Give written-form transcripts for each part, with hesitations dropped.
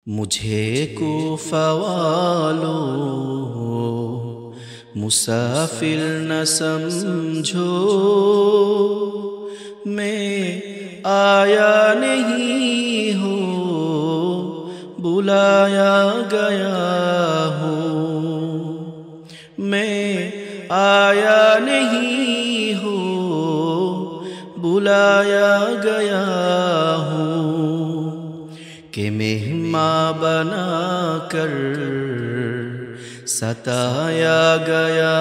مجھے کوفہ والوں مسافر نہ سمجھو، میں آیا نہیں ہوں بلایا گیا ہوں، میں آیا نہیں ہوں بلایا گیا ہوں، کہ مہمان بنا کر ستایا گیا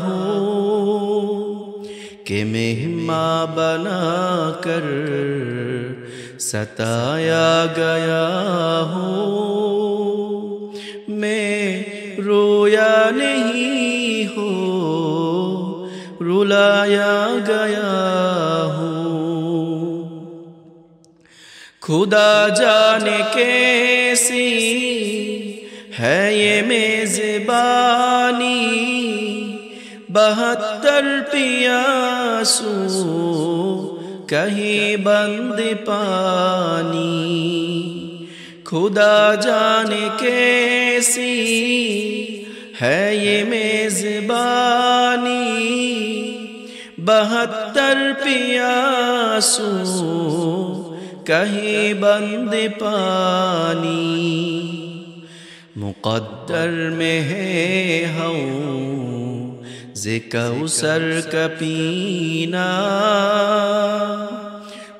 ہوں، کہ مہمان بنا کر ستایا گیا ہوں، میں رویا نہیں ہوں رلایا گیا ہوں۔ خدا جانے کیسی ہے یہ میزبانی، 72 پیاسوں کہیں بند پانی، خدا جانے کیسی ہے یہ میزبانی، 72 پیاسوں کہیں بند پانی، مقدر میں ہے حوض کوثر کا پینا،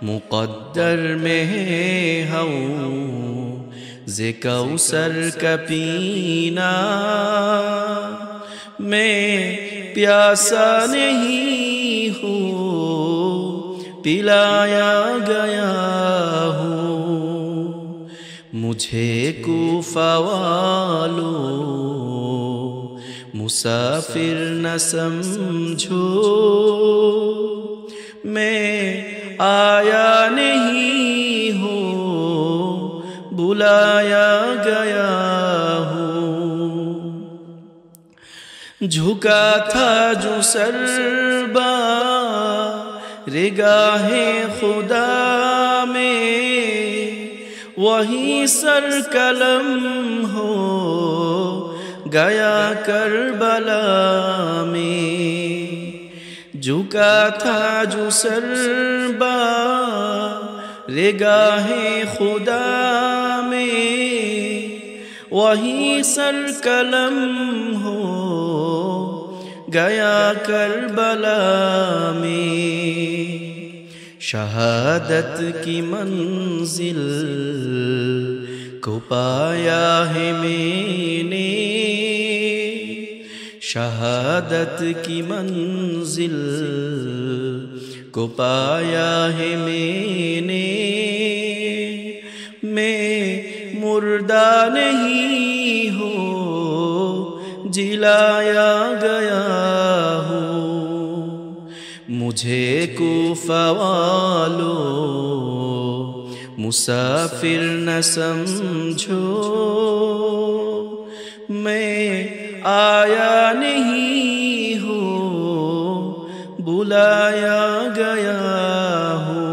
مقدر میں ہے حوض کوثر کا پینا، میں پیاسا نہیں ہوں پلایا گیا ہوں، مجھے کوفہ والوں مسافر نہ سمجھو، میں آیا نہیں ہوں بلایا گیا ہوں، جھکا تھا جو سر بارگاہ خدا میں، وہی سر قلم ہو گیا کربلا میں، جھکا تھا جو سر بارگاہ خدا میں، وہی سر قلم ہو گیا کربلا میں، شہادت کی منزل کو پایا ہے میں نے، شہادت کی منزل کو پایا ہے میں نے، میں مردہ نہیں ہوں جلایا گیا ہوں، مجھے کوفہ والوں مسافر نہ سمجھو، میں آیا نہیں ہوں بلایا گیا ہوں۔